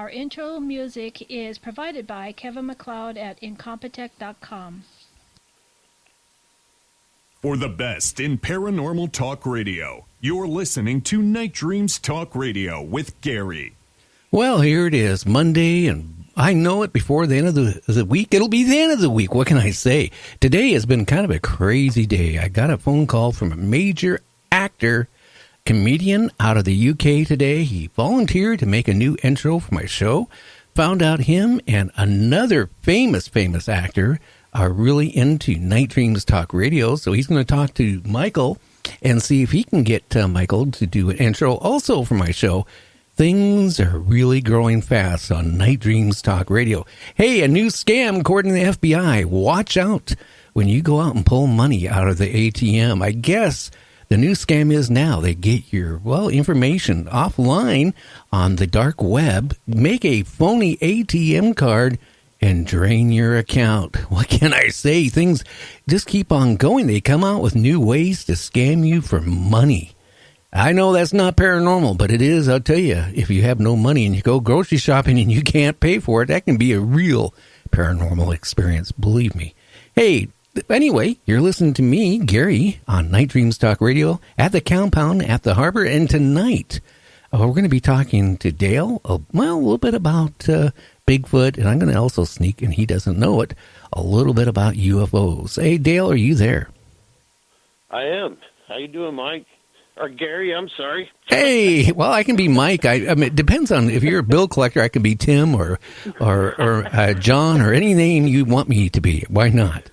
Our intro music is provided by Kevin MacLeod at Incompetech.com. For the best in paranormal talk radio, you're listening to Night Dreams Talk Radio with Gary. Well, here it is, Monday, and I know it before the end of the week. It'll be the end of the week. What can I say? Today has been kind of a crazy day. I got a phone call from a major actor, comedian out of the UK today. He volunteered to make a new intro for my show. Found out him and another famous actor are really into Night Dreams Talk Radio. So he's going to talk to Michael and see if he can get Michael to do an intro also for my show. Things are really growing fast on Night Dreams Talk Radio. Hey, a new scam according to the FBI. Watch out when you go out and pull money out of the ATM. I guess the new scam is now they get your, information offline on the dark web, make a phony ATM card, and drain your account. What can I say? Things just keep on going. They come out with new ways to scam you for money. I know that's not paranormal, but it is. I'll tell you, if you have no money and you go grocery shopping and you can't pay for it, that can be a real paranormal experience, believe me. Hey, anyway, you're listening to me, Gary, on Night Dreams Talk Radio at the compound at the harbor. And tonight, we're going to be talking to Dale, a little bit about Bigfoot. And I'm going to also sneak, and he doesn't know it, a little bit about UFOs. Hey, Dale, are you there? I am. How you doing, Mike? Or Gary, I'm sorry. Hey, well, I can be Mike. I mean, it depends on if you're a bill collector. I can be Tim or John or any name you want me to be. Why not?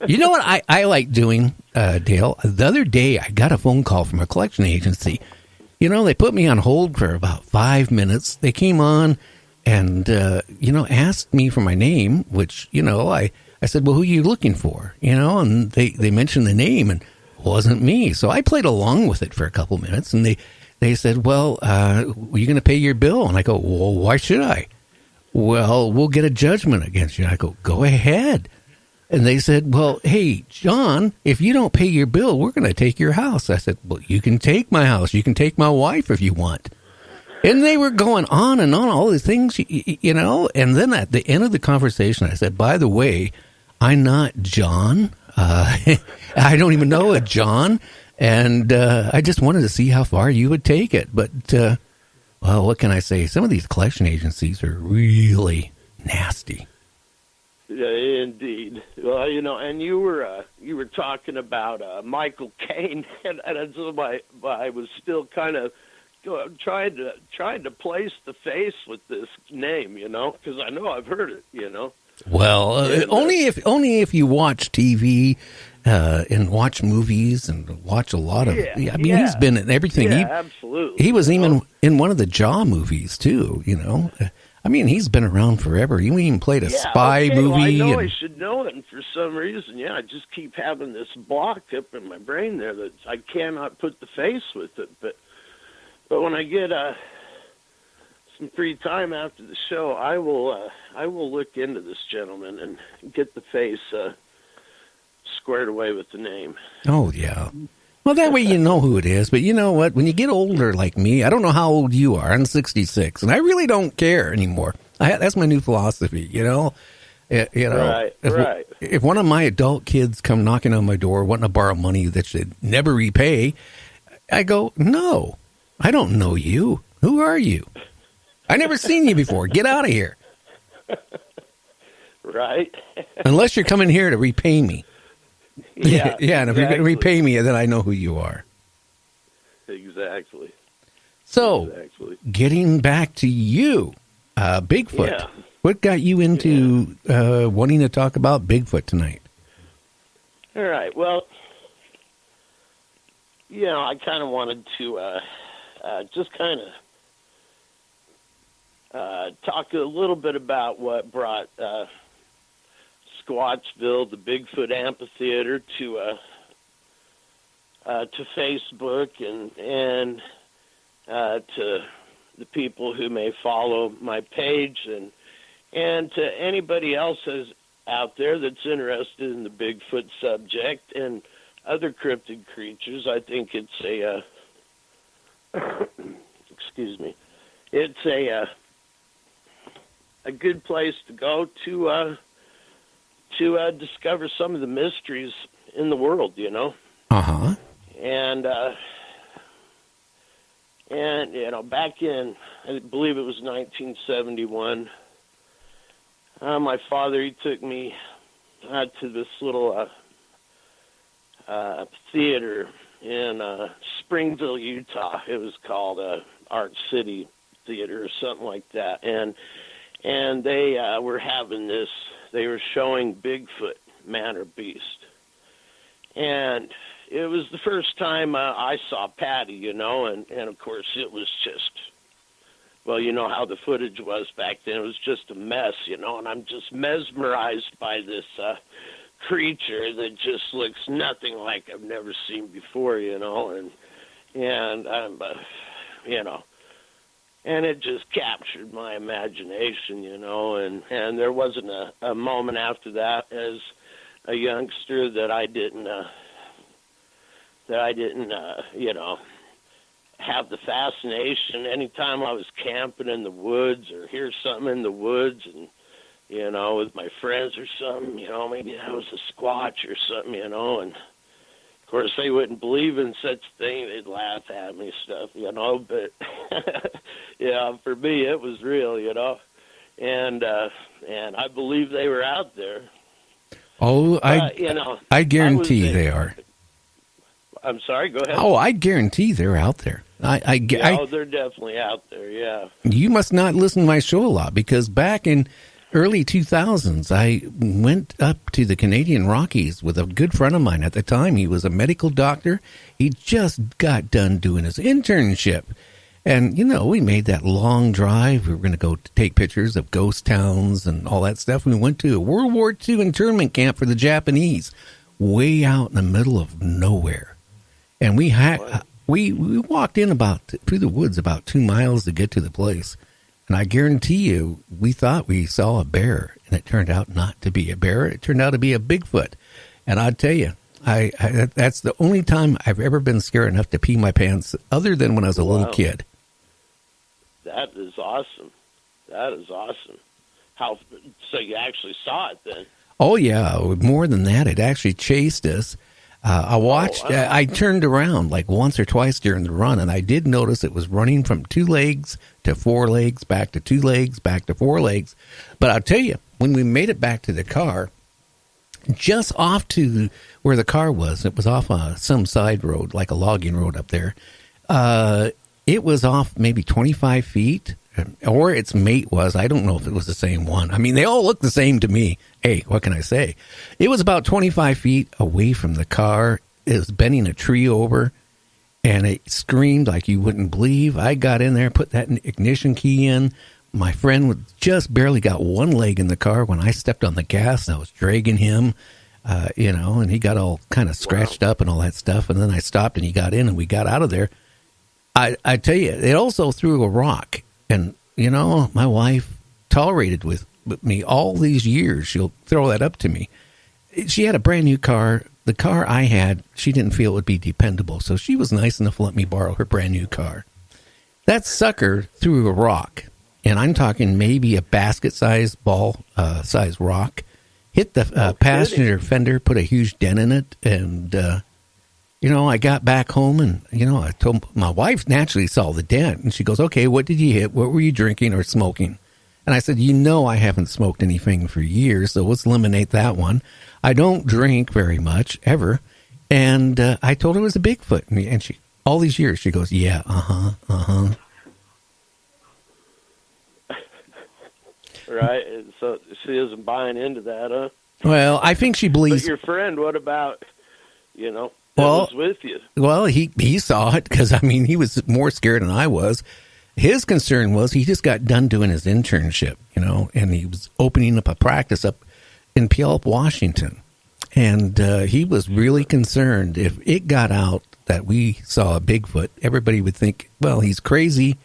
You know what I like doing, Dale? The other day, I got a phone call from a collection agency. You know, they put me on hold for about 5 minutes. They came on and, asked me for my name, which, I said, well, who are you looking for? And they mentioned the name, and it wasn't me. So I played along with it for a couple minutes, and they said, well, are you going to pay your bill? And I go, well, why should I? Well, we'll get a judgment against you. And I go ahead. And they said, well, hey, John, if you don't pay your bill, we're going to take your house. I said, well, you can take my house. You can take my wife if you want. And they were going on and on, all these things, And then at the end of the conversation, I said, by the way, I'm not John. I don't even know a John. And I just wanted to see how far you would take it. But, what can I say? Some of these collection agencies are really nasty. Yeah, indeed. Well, and you were talking about Michael Caine, and so I was still kind of trying to place the face with this name, because I know I've heard it, Well, only if you watch TV and watch movies and watch a lot of. He's been in everything. Yeah, absolutely. He was even in one of the Jaw movies too. He's been around forever. He even played a spy movie. Well, I know I should know it, and for some reason, I just keep having this block up in my brain there that I cannot put the face with it. But when I get some free time after the show, I will look into this gentleman and get the face squared away with the name. Oh yeah. Well, that way you know who it is. But you know what? When you get older like me, I don't know how old you are. I'm 66, and I really don't care anymore. That's my new philosophy. Right. If one of my adult kids come knocking on my door wanting to borrow money that should never repay, I go, no, I don't know you. Who are you? I never seen you before. Get out of here. Right. Unless you're coming here to repay me. Yeah. Yeah, and if you're going to repay me, then I know who you are. Exactly. So, getting back to you, Bigfoot. Yeah. What got you into wanting to talk about Bigfoot tonight? All right. Well, I kind of wanted to just kind of talk a little bit about what brought Squatchville, the Bigfoot Amphitheater, to Facebook and to the people who may follow my page and to anybody else out there that's interested in the Bigfoot subject and other cryptid creatures. I think it's a excuse me. It's a a good place to go to discover some of the mysteries in the world, you know. Uh-huh. And you know, back in, I believe it was 1971, my father, he took me to this little theater in Springville, Utah. It was called Art City Theater or something like that. And they were having this, they were showing Bigfoot, man or beast. And it was the first time I saw Patty, you know, and of course it was just, well, you know how the footage was back then. It was just a mess, you know, and I'm just mesmerized by this creature that just looks nothing like I've never seen before, you know, and I'm, you know, and it just captured my imagination, you know, and there wasn't a moment after that as a youngster that I didn't, you know, have the fascination. Anytime I was camping in the woods or hear something in the woods and, you know, with my friends or something, you know, maybe that was a squatch or something, you know, and of course they wouldn't believe in such thing. They'd laugh at me stuff, you know, but yeah, for me it was real, you know, and I believe they were out there. Oh, you know, I guarantee they are. I'm sorry, go ahead. Oh, I guarantee they're out there. They're definitely out there, yeah. You must not listen to my show a lot, because back in early 2000s, I went up to the Canadian Rockies with a good friend of mine. At the time, he was a medical doctor. He just got done doing his internship. And, you know, we made that long drive. We were going to go take pictures of ghost towns and all that stuff. We went to a World War II internment camp for the Japanese, way out in the middle of nowhere. And we walked in through the woods about 2 miles to get to the place. And I guarantee you, we thought we saw a bear, and it turned out not to be a bear. It turned out to be a Bigfoot. And I'll tell you, that's the only time I've ever been scared enough to pee my pants, other than when I was a little kid. That is awesome. That is awesome. So you actually saw it then? Oh, yeah. More than that, it actually chased us. I turned around like once or twice during the run, and I did notice it was running from 2 legs to 4 legs, back to 2 legs, back to 4 legs. But I'll tell you, when we made it back to the car, just off to where the car was, it was off some side road, like a logging road up there. It was off maybe 25 feet, or its mate was. I don't know if it was the same one. I mean, they all look the same to me. Hey, what can I say? It was about 25 feet away from the car. It was bending a tree over, and it screamed like you wouldn't believe. I got in there, put that ignition key in. My friend just barely got 1 leg in the car when I stepped on the gas, and I was dragging him, you know, and he got all kind of scratched up and all that stuff. And then I stopped, and he got in, and we got out of there. I tell you, it also threw a rock. And, you know, my wife tolerated with me all these years. She'll throw that up to me. She had a brand new car. The car I had, she didn't feel it would be dependable. So she was nice enough to let me borrow her brand new car. That sucker threw a rock. And I'm talking maybe a basket-sized size rock. Hit the passenger fender, put a huge dent in it. And, you know, I got back home and, you know, I told my wife naturally saw the dent. And she goes, okay, what did you hit? What were you drinking or smoking? And I said, you know, I haven't smoked anything for years, so let's eliminate that one. I don't drink very much, ever. And I told her it was a Bigfoot. And she, all these years, she goes, yeah, Right. So she isn't buying into that, huh? Well, I think she believes. But your friend, what about, you know, was with you? Well, he saw it because, I mean, he was more scared than I was. His concern was he just got done doing his internship, you know, and he was opening up a practice up in Puyallup, Washington. And he was really concerned if it got out that we saw a Bigfoot, everybody would think, well, he's crazy.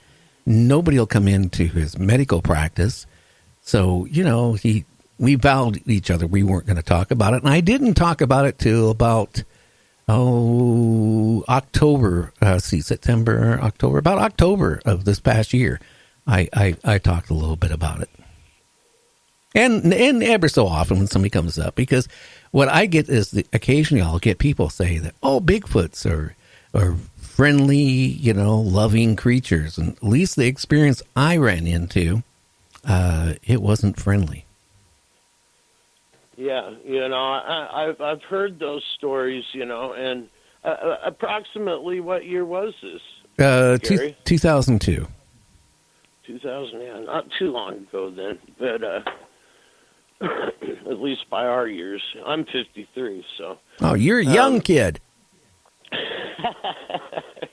Nobody will come into his medical practice. So, you know, we vowed each other we weren't going to talk about it. And I didn't talk about it till about, October, about October of this past year. I talked a little bit about it. And ever so often when somebody comes up, because what I get is occasionally I'll get people say that, oh, Bigfoots are friendly, loving creatures. And at least the experience I ran into, it wasn't friendly. Yeah, I've heard those stories, and approximately what year was this? Gary? 2002. 2000, yeah, not too long ago then, but at least by our years. I'm 53, so. Oh, you're a young kid.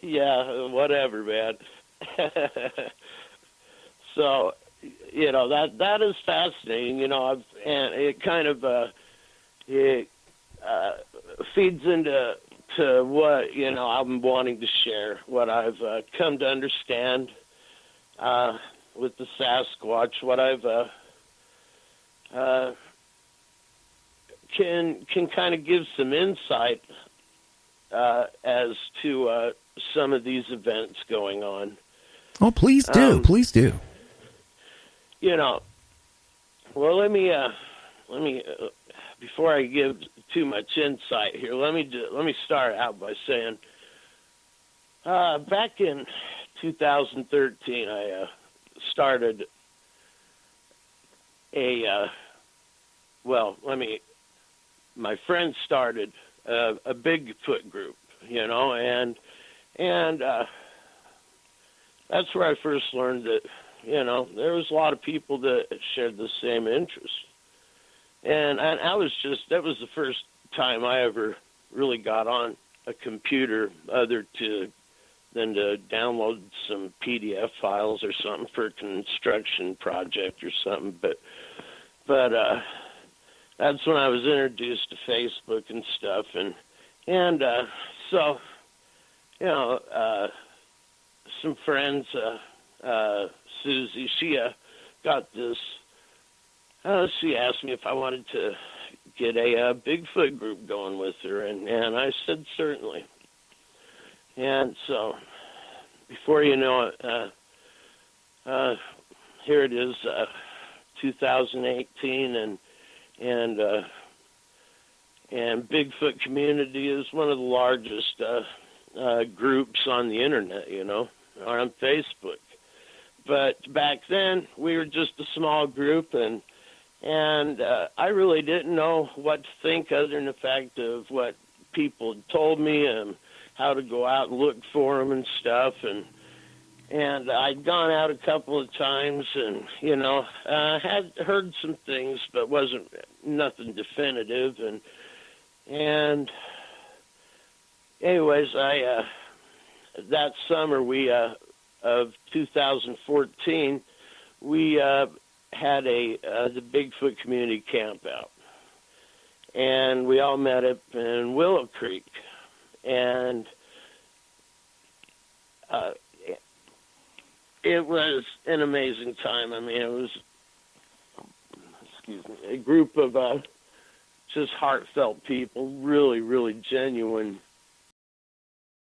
Yeah, whatever, man. So, that is fascinating, and it kind of feeds into what, I'm wanting to share, what I've come to understand with the Sasquatch, what I've can kind of give some insight as to some of these events going on. Oh, please do. Please do. Well, let me before I give too much insight here, let me start out by saying, back in 2013, I started my friend started a Bigfoot group, and that's where I first learned that, there was a lot of people that shared the same interest. And that was the first time I ever really got on a computer other than to download some PDF files or something for a construction project or something. But that's when I was introduced to Facebook and stuff. And so, some friends, Susie, she got this. She asked me if I wanted to get a Bigfoot group going with her, and I said certainly. And so, before you know it, here it is, 2018, and Bigfoot community is one of the largest groups on the internet, or on Facebook. But back then, we were just a small group, and I really didn't know what to think other than the fact of what people had told me and how to go out and look for them and stuff. And I'd gone out a couple of times and, had heard some things, but wasn't nothing definitive. And anyways, that summer of 2014, we had the Bigfoot community camp out, and we all met up in Willow Creek, and it was an amazing time. I mean, it was, a group of just heartfelt people, really, really genuine